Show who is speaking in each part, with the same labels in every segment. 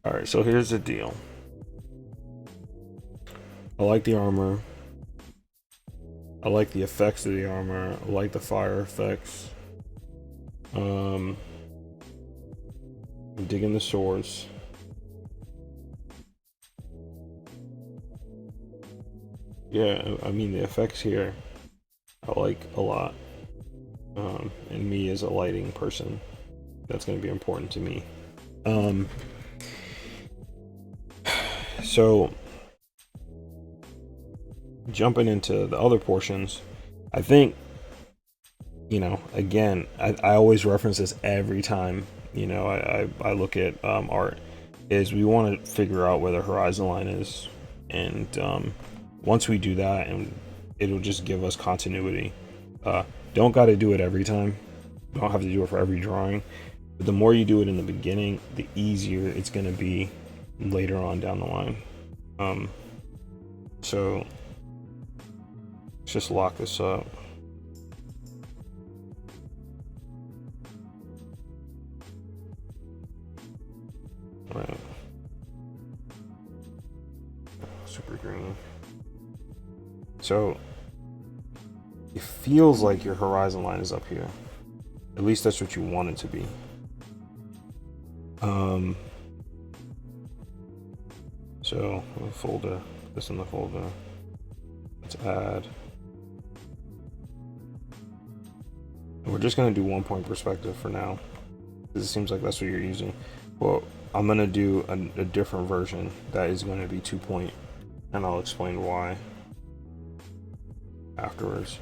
Speaker 1: All right, so here's the deal. I like the armor. I like the effects of the armor. I like the fire effects. I'm digging the swords. Yeah, I mean the effects here I like a lot. And me as a lighting person, that's going to be important to me. Um, so jumping into the other portions, I think, again, I always reference this every time, I look at art, is we want to figure out where the horizon line is. And once we do that, and it'll just give us continuity. Don't got to do it every time. Don't have to do it for every drawing. But the more you do it in the beginning, the easier it's going to be later on down the line. So let's just lock this up. Right. Super green. So it feels like your horizon line is up here. At least that's what you want it to be. So we'll folder this in the folder. Let's add. And we're just gonna do 1 point perspective for now, because it seems like that's what you're using. Well, I'm gonna do a different version that is going to be 2 point, and I'll explain why afterwards.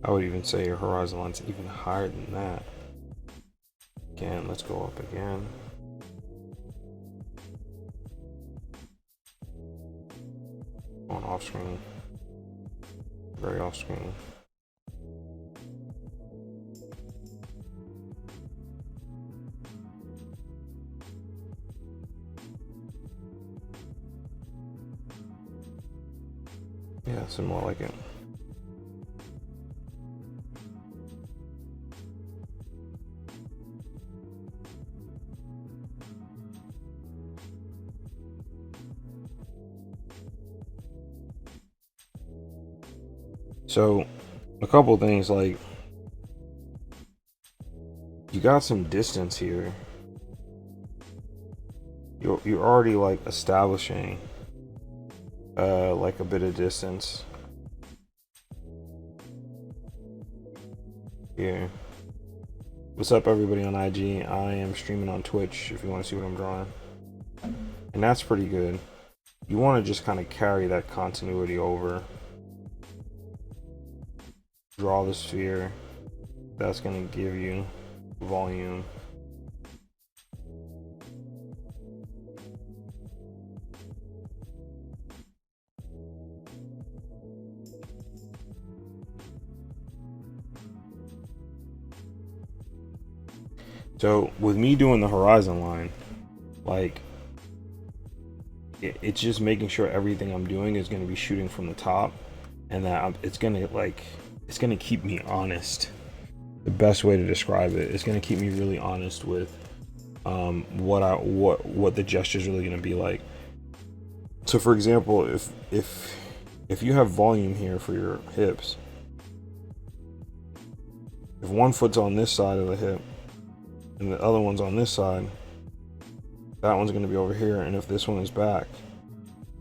Speaker 1: I would even say your horizon line's even higher than that. Again, let's go up again. On off screen. Very off screen. Yeah, some more like it. So, a couple things, like, you got some distance here. You're already like establishing like a bit of distance here. What's up, everybody on IG? I am streaming on Twitch if you want to see what I'm drawing, and that's pretty good. You want to just kind of carry that continuity over. Draw the sphere. That's going to give you volume. So with me doing the horizon line, like, it's just making sure everything I'm doing is going to be shooting from the top, and that it's going to keep me honest. The best way to describe it is going to keep me really honest with what the gesture is really going to be like. So for example, if you have volume here for your hips, if one foot's on this side of the hip and the other one's on this side, that one's going to be over here, and if this one is back,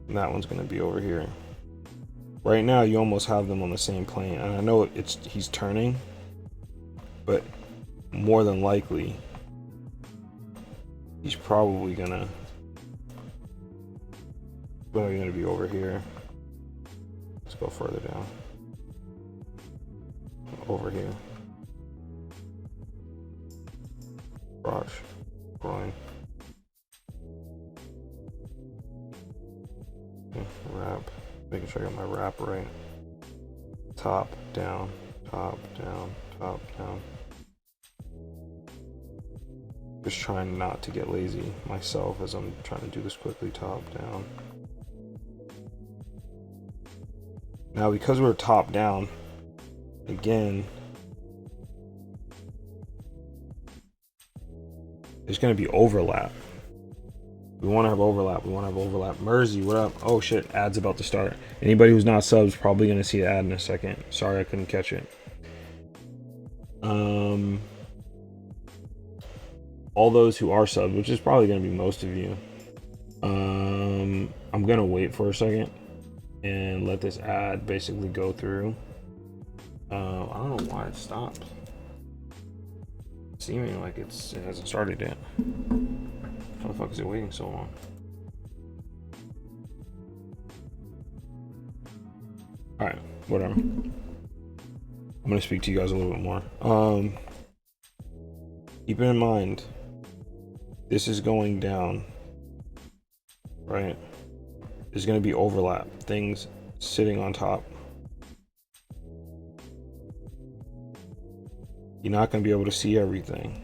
Speaker 1: that one's going to be over here. Right now you almost have them on the same plane, and I know he's turning, but more than likely he's probably gonna be over here. Let's go further down. Over here. Crotch. Groin. Making sure I got my wrap right. Top, down, top, down, top, down. Just trying not to get lazy myself as I'm trying to do this quickly. Top, down. Now, because we're top down, again, there's going to be overlap. We want to have overlap. We want to have overlap. Mersey, what up? Oh shit, ad's about to start. Anybody who's not subs probably going to see the ad in a second. Sorry I couldn't catch it. All those who are subs, which is probably going to be most of you, I'm going to wait for a second and let this ad basically go through. I don't know why it stopped. Seeming like it hasn't started yet. How the fuck is it waiting so long? Alright, whatever. I'm gonna speak to you guys a little bit more. Keep in mind, this is going down, right? There's gonna be overlap, things sitting on top. You're not gonna be able to see everything.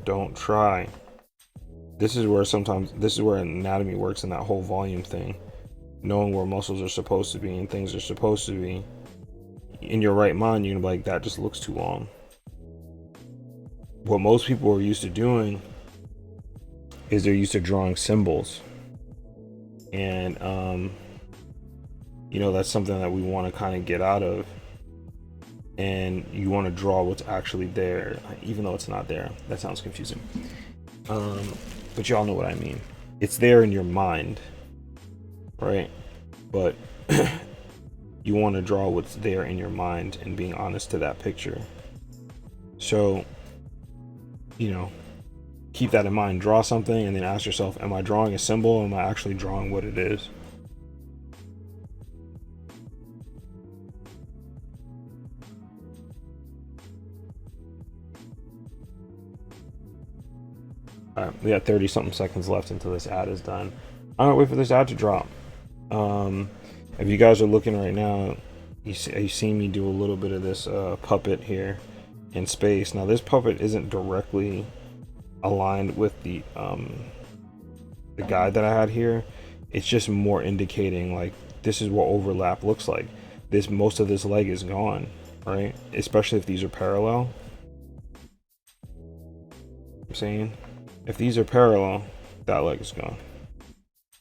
Speaker 1: Don't try. This is where anatomy works in that whole volume thing. Knowing where muscles are supposed to be and things are supposed to be. In your right mind, you're gonna be like, that just looks too long. What most people are used to doing is they're used to drawing symbols. And that's something that we want to kind of get out of. And you want to draw what's actually there, even though it's not there. That sounds confusing. But y'all know what I mean. It's there in your mind, right? But you want to draw what's there in your mind and being honest to that picture. So, keep that in mind. Draw something and then ask yourself, am I drawing a symbol or am I actually drawing what it is? Alright, we got 30 something seconds left until this ad is done. I'm gonna wait for this ad to drop. If you guys are looking right now, you see me do a little bit of this puppet here in space. Now this puppet isn't directly aligned with the guide that I had here. It's just more indicating like this is what overlap looks like. Most of this leg is gone, right? Especially if these are parallel. I'm saying if these are parallel, that leg is gone.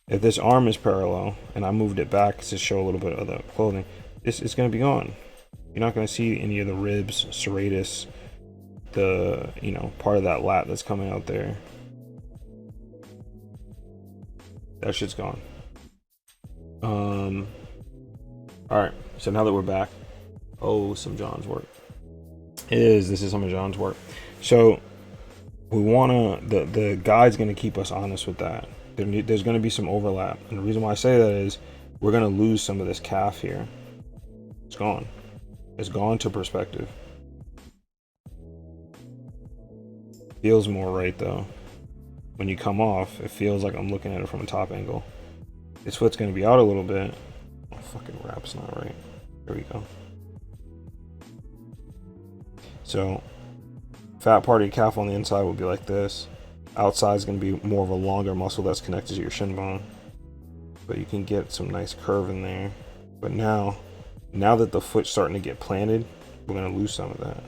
Speaker 1: If this arm is parallel and I moved it back to show a little bit of the clothing, this is going to be gone. You're not going to see any of the ribs, serratus, the part of that lat that's coming out there. That shit's gone. All right, so now that we're back, some John's work. This is some of John's work. So we want to, the guide's going to keep us honest with that. There's going to be some overlap, and the reason why I say that is we're going to lose some of this calf here. It's gone. It's gone to perspective. Feels more right though. When you come off, it feels like I'm looking at it from a top angle. This foot's going to be out a little bit. Oh, fucking wrap's not right. There we go. So fat part of your calf on the inside will be like this. Outside is going to be more of a longer muscle that's connected to your shin bone, but you can get some nice curve in there. But now that the foot's starting to get planted, we're going to lose some of that.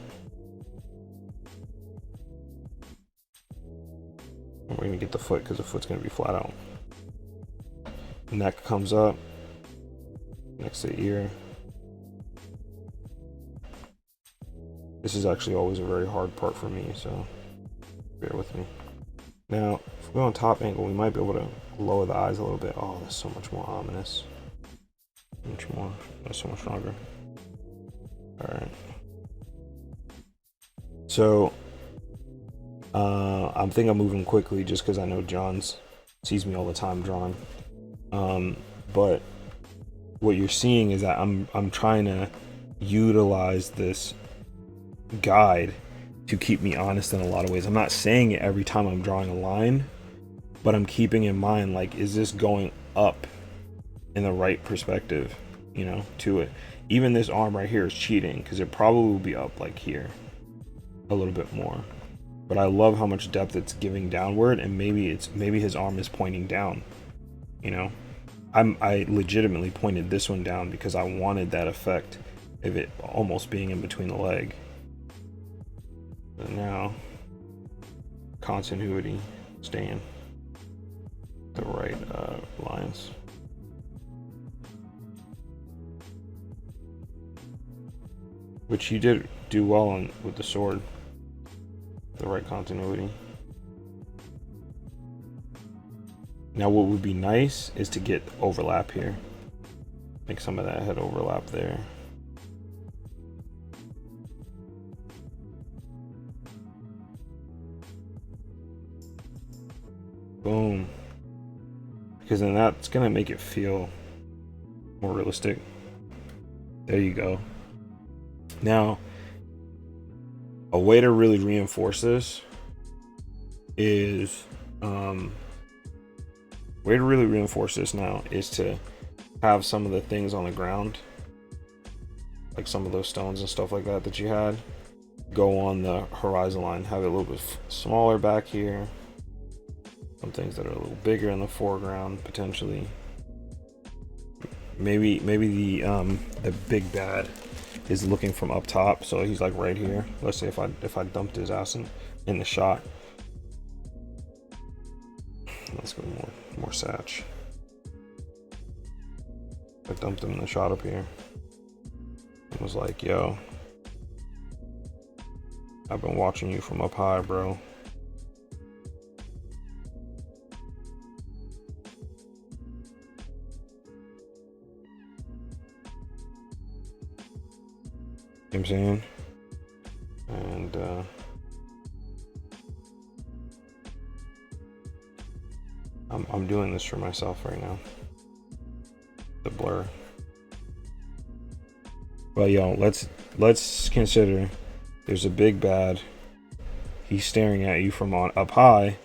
Speaker 1: And we're going to get the foot because the foot's going to be flat out. Neck comes up next to the ear. This is actually always a very hard part for me, so bear with me. Now, if we go on top angle, we might be able to lower the eyes a little bit. Oh, that's so much more ominous. Much more. That's so much stronger. Alright. So, I'm thinking I'm moving quickly just because I know John sees me all the time drawing. But what you're seeing is that I'm trying to utilize this guide to keep me honest in a lot of ways. I'm not saying it every time I'm drawing a line, but I'm keeping in mind, like, is this going up in the right perspective, you know, to it. Even this arm right here is cheating because it probably will be up like here a little bit more. But I love how much depth it's giving downward, and maybe his arm is pointing down, you know. I legitimately pointed this one down because I wanted that effect of it almost being in between the leg. But now continuity, staying the right lines. Which you did do well on with the sword. The right continuity. Now what would be nice is to get overlap here. Make some of that head overlap there. Boom. Because then that's gonna make it feel more realistic. There you go. Now, a way to really reinforce this is now is to have some of the things on the ground, like some of those stones and stuff like that you had, go on the horizon line. Have it a little bit smaller back here. Some things that are a little bigger in the foreground potentially. Maybe the big bad is looking from up top, so he's like right here. Let's say if I dumped his ass in the shot. Let's go more satch. I dumped him in the shot up here. It was like, yo, I've been watching you from up high, bro. You know what I'm saying? And I'm doing this for myself right now. The blur. But yo, let's consider there's a big bad. He's staring at you from on up high.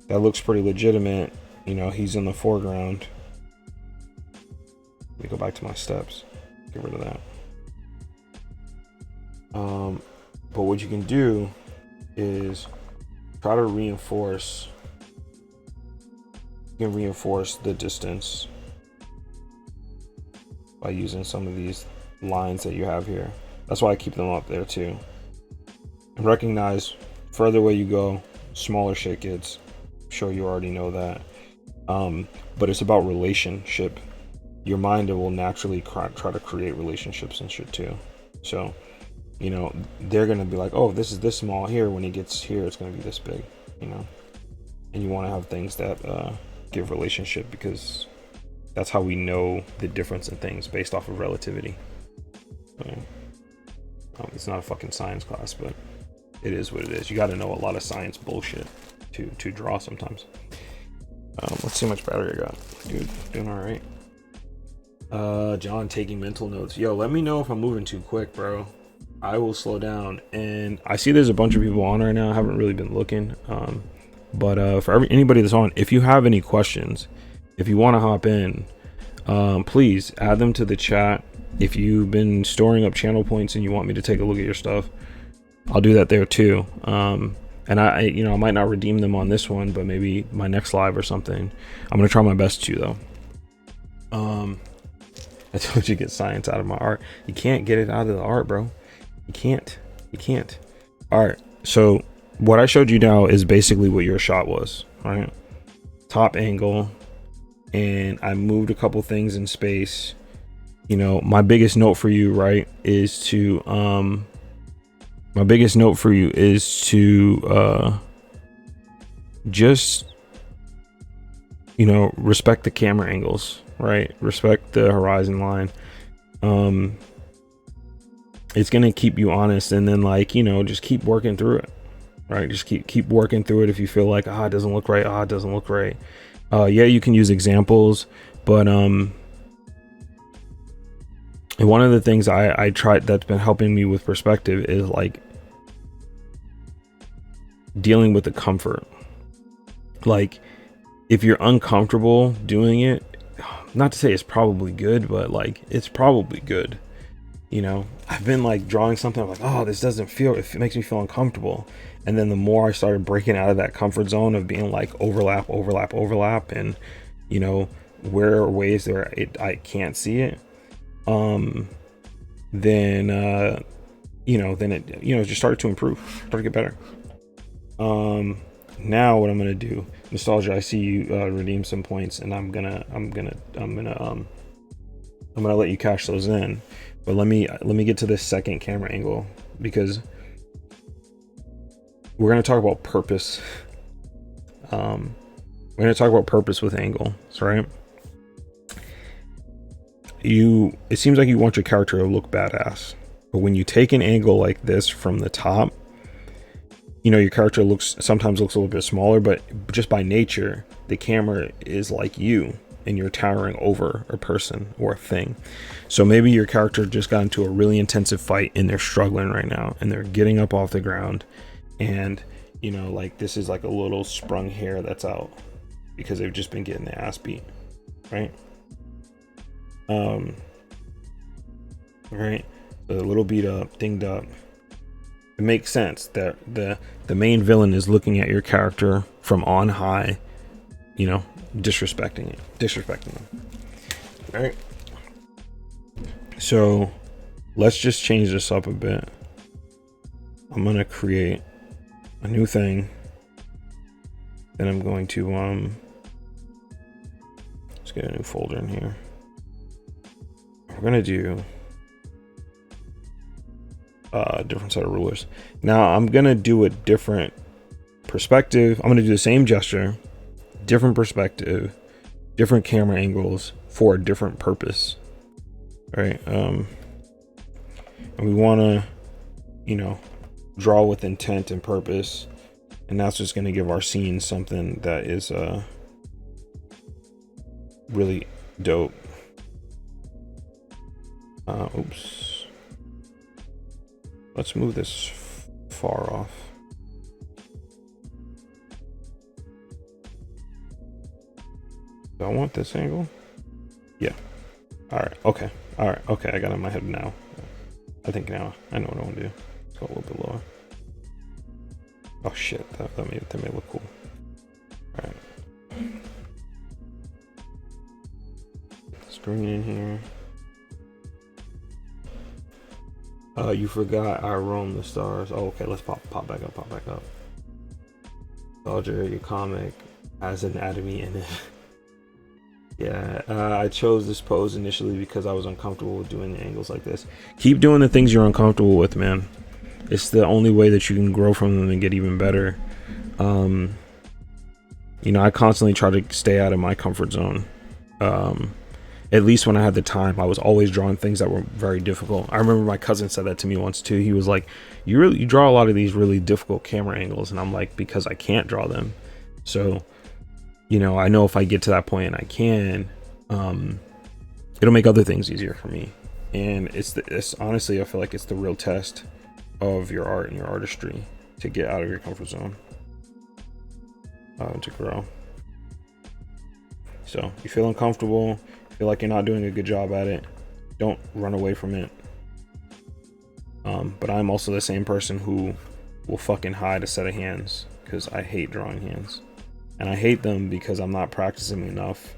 Speaker 1: That looks pretty legitimate. You know, he's in the foreground. Let me go back to my steps. Get rid of that. But what you can do is try to reinforce. You can reinforce the distance by using some of these lines that you have here. That's why I keep them up there too. And recognize further away you go, smaller shit gets. I'm sure you already know that. But it's about relationship. Your mind will naturally try to create relationships and shit too. So, you know, they're gonna be like, oh, this is this small here. When he gets here, it's gonna be this big, you know. And you want to have things that give relationship, because that's how we know the difference in things based off of relativity. It's not a fucking science class, but it is what it is. You got to know a lot of science bullshit to draw sometimes. Let's see how much battery I got. Dude, doing all right. John taking mental notes. Yo, let me know if I'm moving too quick, bro. I will slow down. And I see there's a bunch of people on right now. I haven't really been looking. But for anybody that's on, if you have any questions, if you want to hop in, please add them to the chat. If you've been storing up channel points and you want me to take a look at your stuff, I'll do that there too. And I might not redeem them on this one, but maybe my next live or something. I'm gonna try my best to though. I told you, get science out of my art. You can't get it out of the art, bro. You can't. All right. So what I showed you now is basically what your shot was, right? Top angle, and I moved a couple things in space. You know, my biggest note for you, right, is to just, you know, respect the camera angles, right? Respect the horizon line. It's gonna keep you honest, and then, like, you know, just keep working through it, right? Just keep working through it. If you feel like, it doesn't look right, it doesn't look right. Yeah, you can use examples, but and one of the things I tried that's been helping me with perspective is, like, dealing with the comfort. Like, if you're uncomfortable doing it, not to say it's probably good, but like, it's probably good. You know, I've been like drawing something, I'm like, oh, this doesn't feel, it makes me feel uncomfortable. And then the more I started breaking out of that comfort zone of being like overlap, and, you know, where are ways where I can't see it, then, you know, then it, you know, just started to improve, started to get better. Now what I'm going to do, Nostalgia, I see you, redeem some points, and I'm gonna let you cash those in. But let me get to this second camera angle, because we're going to talk about purpose. We're going to talk about purpose with angles, right? It seems like you want your character to look badass, but when you take an angle like this from the top, you know, your character sometimes looks a little bit smaller, but just by nature, the camera is like you, and you're towering over a person or a thing. So maybe your character just got into a really intensive fight and they're struggling right now, and they're getting up off the ground, and, you know, like, this is like a little sprung hair that's out because they've just been getting their ass beat, right? Right, so a little beat up, dinged up. It makes sense that the main villain is looking at your character from on high, you know, disrespecting them. All right, so let's just change this up a bit. I'm gonna create a new thing, then I'm going to let's get a new folder in here. We're gonna do a different set of rulers. Now I'm gonna do a different perspective. I'm gonna do the same gesture, different perspective, different camera angles for a different purpose. All right, and we want to, you know, draw with intent and purpose, and that's just going to give our scene something that is really dope. Oops, let's move this far off. Do I want this angle? Yeah. All right. Okay. All right. Okay. I got it in my head now. I think now I know what I want to do. Let's go a little bit lower. Oh shit. That may look cool. All right. Screen in here. You forgot I roam the stars. Oh, okay. Let's pop back up. Soldier, your comic has anatomy in it. Yeah, I chose this pose initially because I was uncomfortable with doing the angles like this. Keep doing the things you're uncomfortable with, man. It's the only way that you can grow from them and get even better. You know, I constantly try to stay out of my comfort zone. At least when I had the time, I was always drawing things that were very difficult. I remember my cousin said that to me once too. He was like, you draw a lot of these really difficult camera angles. And I'm like, because I can't draw them. So, you know, I know if I get to that point and I can, it'll make other things easier for me. And it's honestly, I feel like it's the real test of your art and your artistry, to get out of your comfort zone, to grow. So you feel uncomfortable, feel like you're not doing a good job at it, don't run away from it. But I'm also the same person who will fucking hide a set of hands, because I hate drawing hands. And I hate them because I'm not practicing enough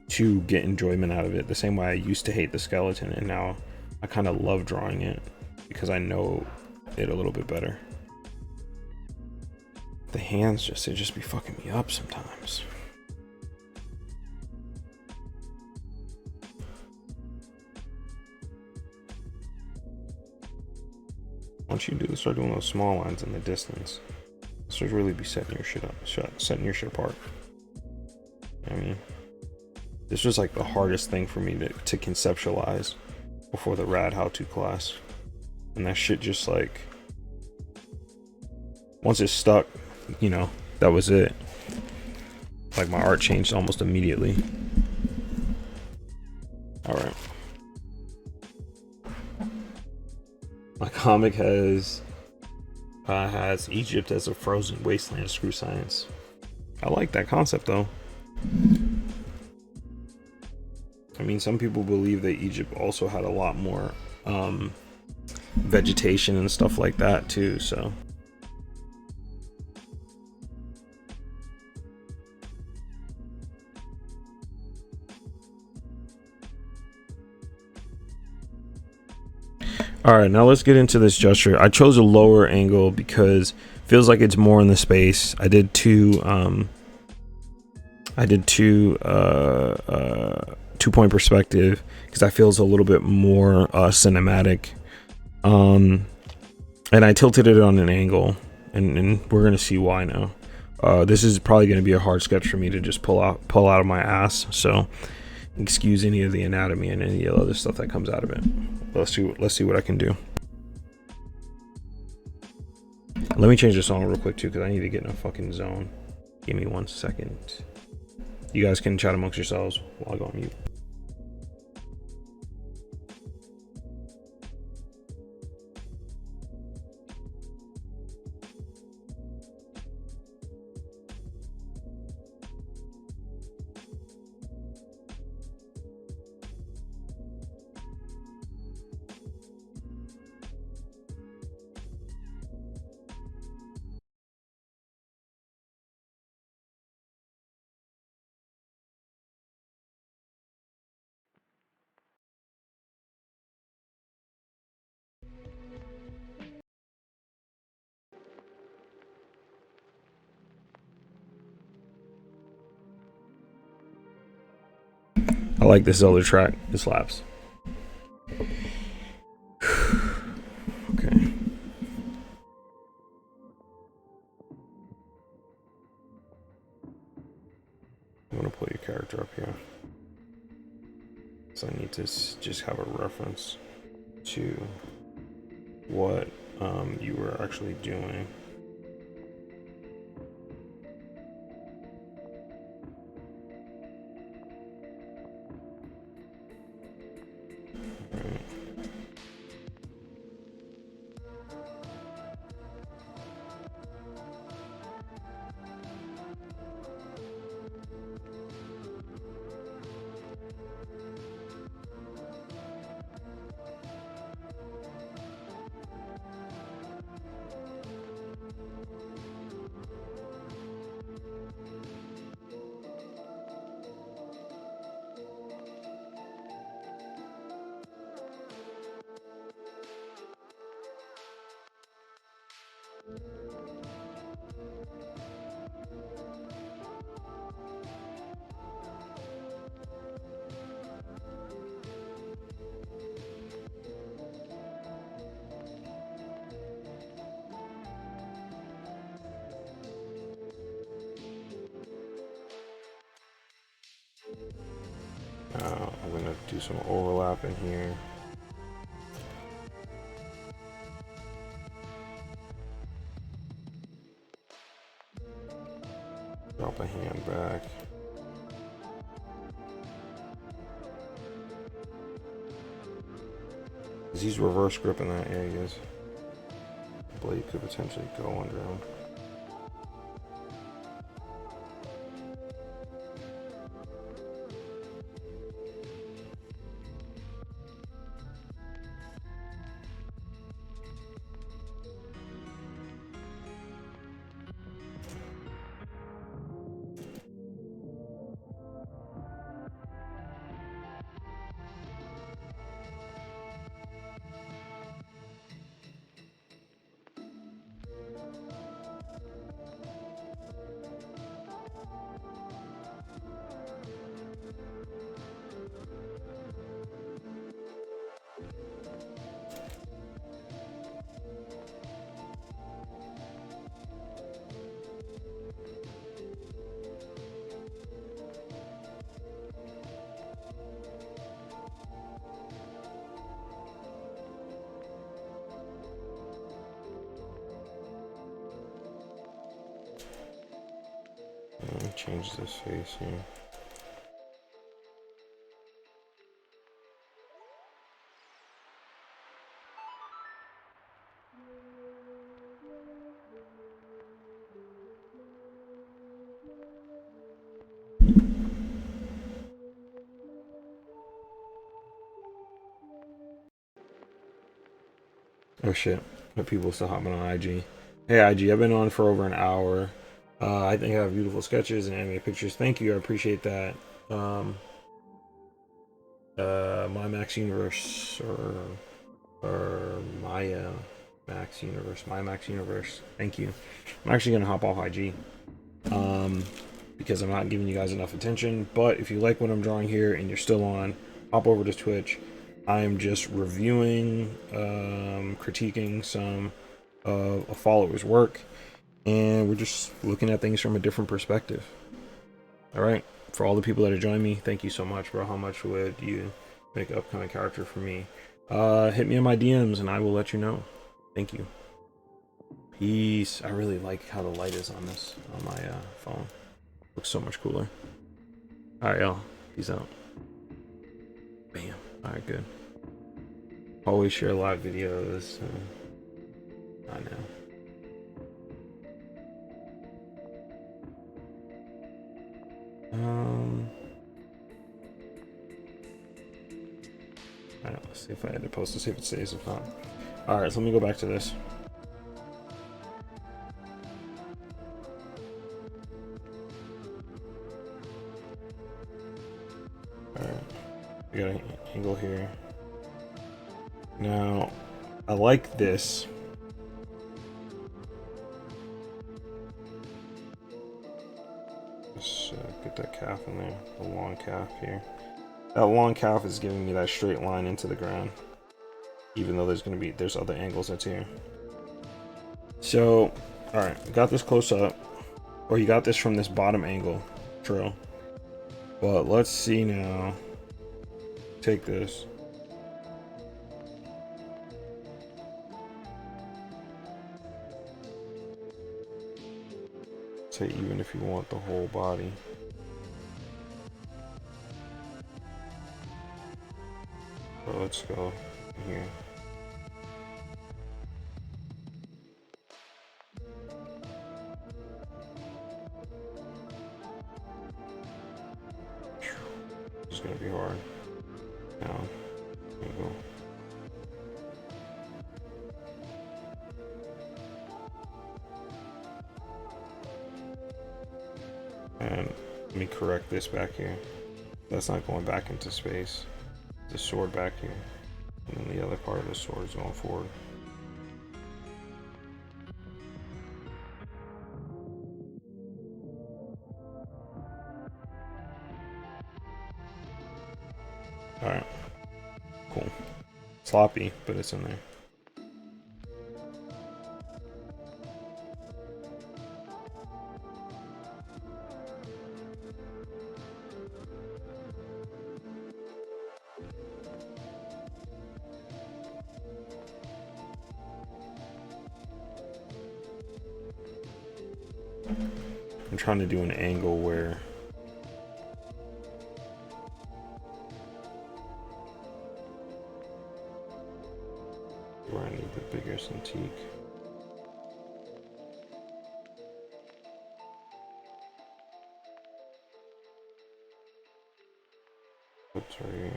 Speaker 1: to get enjoyment out of it. The same way I used to hate the skeleton, and now I kind of love drawing it because I know it a little bit better. The hands they just be fucking me up sometimes. Once you start doing those small lines in the distance, this would really be setting your shit up, setting your shit apart. I mean, this was like the hardest thing for me to conceptualize before the rad how-to class, and that shit just like, once it stuck, you know, that was it. Like, my art changed almost immediately. All right, my comic has has Egypt as a frozen wasteland. Screw science. I like that concept though. I mean, some people believe that Egypt also had a lot more vegetation and stuff like that too, so. All right, now let's get into this gesture. I chose a lower angle because it feels like it's more in the space. I did two 2-point perspective because I feel it's a little bit more cinematic. And I tilted it on an angle, and we're gonna see why now. This is probably gonna be a hard sketch for me to just pull out of my ass. So excuse any of the anatomy and any other stuff that comes out of it. Let's see what I can do. Let me change the song real quick too, because I need to get in a fucking zone. Give me 1 second. You guys can chat amongst yourselves while I go on mute. I like this other track. It slaps. Okay. I'm gonna pull your character up here. So I need to just have a reference to what you were actually doing. Right. I'm gonna do some overlap in here. Drop a hand back. He's reverse gripping that areas. The blade could potentially go under him. Let me change this face here. Oh shit. But people still hopping on IG. Hey IG, I've been on for over an hour. I think I have beautiful sketches and anime pictures. Thank you, I appreciate that. Um, My Max Universe or Maya Max Universe, My Max Universe. Thank you. I'm actually gonna hop off IG. Because I'm not giving you guys enough attention. But if you like what I'm drawing here and you're still on, hop over to Twitch. I am just reviewing, critiquing some of a follower's work, and we're just looking at things from a different perspective. All right, for all the people that are joining me, thank you so much, bro. How much would you make an upcoming character for me? Hit me in my DMs and I will let you know. Thank you. Peace. I really like how the light is on this on my phone. Looks so much cooler. All right, y'all. Peace out. Bam. All right, good. Always share live videos. I know. I don't know. Let's see if I had to post to see if it saves. If not, all right. So let me go back to this. All right. We got an angle here. Now, I like this. Let's get that calf in there. The long calf here. That long calf is giving me that straight line into the ground. Even though there's other angles that's here. So, alright, got this close up. Or you got this from this bottom angle. True. But let's see now. Take this. Say even if you want the whole body. So let's go here. This is gonna be hard. Now, there we go. And let me correct this back here. That's not going back into space. The sword back here. And then the other part of the sword is going forward. Alright. Cool. Sloppy, but it's in there. I'm trying to do an angle where I need the bigger Cintiq. Oops, right here.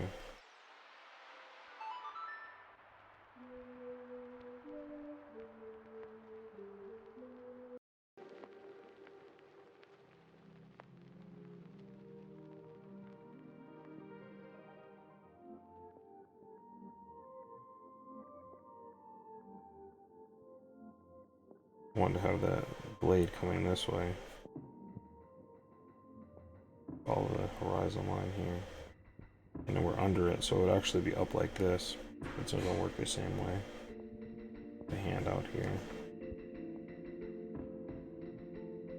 Speaker 1: I want to have that blade coming this way. Follow the horizon line here. And then we're under it, so it would actually be up like this. It's not gonna work the same way. The hand out here.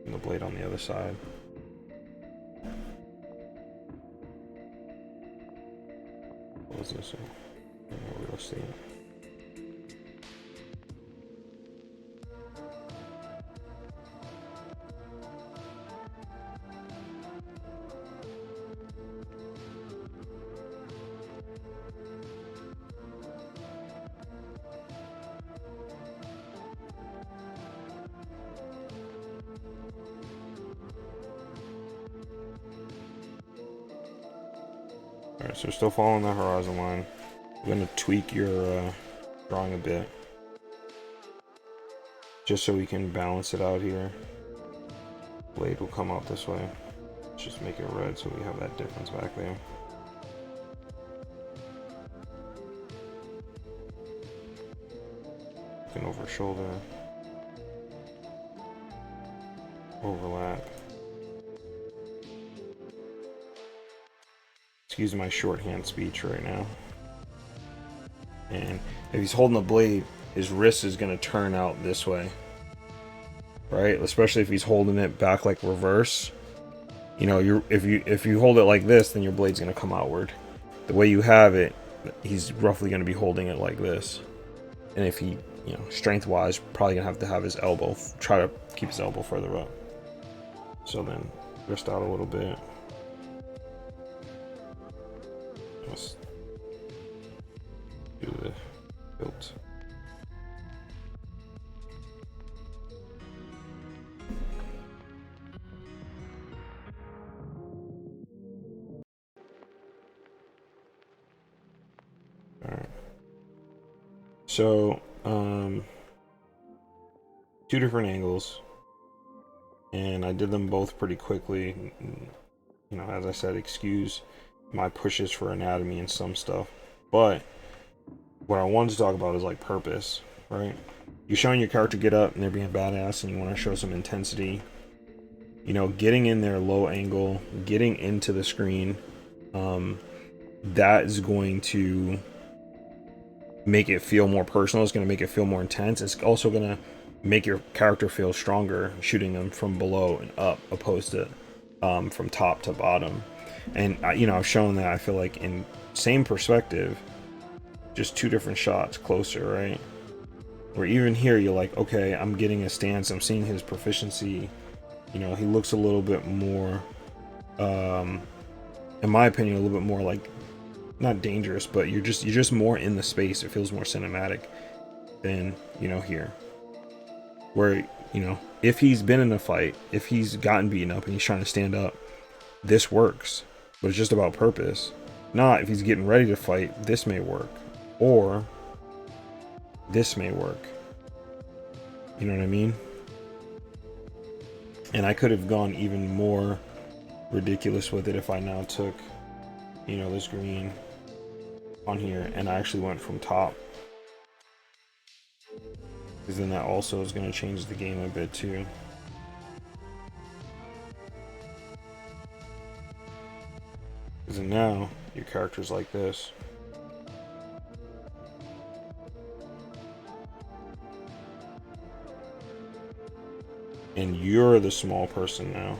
Speaker 1: And the blade on the other side. What is this? We'll see. So we're still following that horizon line. I'm gonna tweak your drawing a bit. just so we can balance it out here. Blade will come out this way. Let's just make it red so we have that difference back there. Looking over shoulder. Overlap. Excuse my shorthand speech right now. And if he's holding the blade, his wrist is going to turn out this way. Right? Especially if he's holding it back like reverse. You know, if you hold it like this, then your blade's going to come outward. The way you have it, he's roughly going to be holding it like this. And if he, you know, strength-wise, probably going to have his elbow, try to keep his elbow further up. So then, wrist out a little bit. Let's do the hilt. Alright. So, 2 different angles. And I did them both pretty quickly. You know, as I said, excuse my pushes for anatomy and some stuff. But what I wanted to talk about is like purpose, right? You're showing your character get up and they're being badass and you want to show some intensity. You know, getting in there low angle, getting into the screen, that is going to make it feel more personal. It's going to make it feel more intense. It's also going to make your character feel stronger shooting them from below and up opposed to from top to bottom. And you know, I've shown that I feel like in same perspective, just 2 different shots closer, right? Where even here you're like, okay, I'm getting a stance, I'm seeing his proficiency. You know, he looks a little bit more in my opinion a little bit more like, not dangerous, but you're just more in the space. It feels more cinematic than, you know, here. Where, you know, if he's been in a fight, if he's gotten beaten up and he's trying to stand up, this works. But it's just about purpose. Not if he's getting ready to fight, this may work. Or this may work. You know what I mean? And I could have gone even more ridiculous with it if I now took, you know, this green on here and I actually went from top. Because then that also is going to change the game a bit too. Because now your character's like this. And you're the small person now.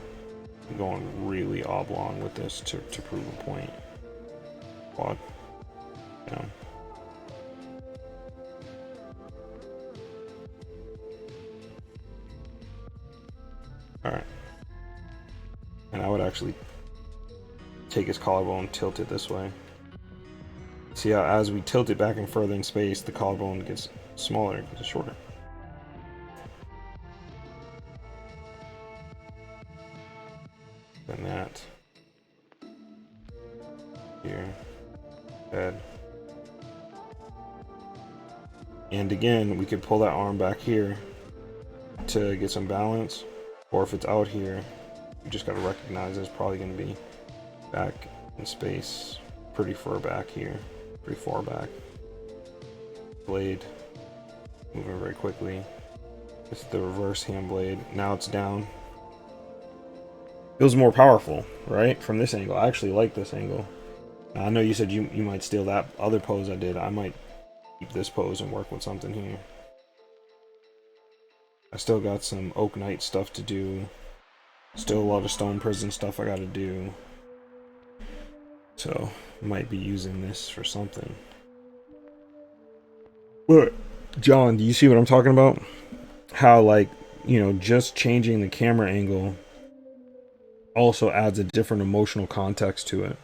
Speaker 1: You're going really oblong with this to prove a point. Quad. Down. Alright. And I would actually take his collarbone, tilt it this way. See how as we tilt it back and further in space, the collarbone gets smaller, it gets shorter. Then that. Here. Head. And again, we could pull that arm back here to get some balance. Or if it's out here, you just got to recognize it's probably going to be back in space, pretty far back here, pretty far back. Blade moving very quickly. It's the reverse hand blade. Now it's down. Feels more powerful, right? From this angle. I actually like this angle. Now, I know you said you might steal that other pose I did. I might keep this pose and work with something here. I still got some Oak Knight stuff to do. Still a lot of Stone Prison stuff I gotta do. So, might be using this for something. But, John, do you see what I'm talking about? How, like, you know, just changing the camera angle also adds a different emotional context to it.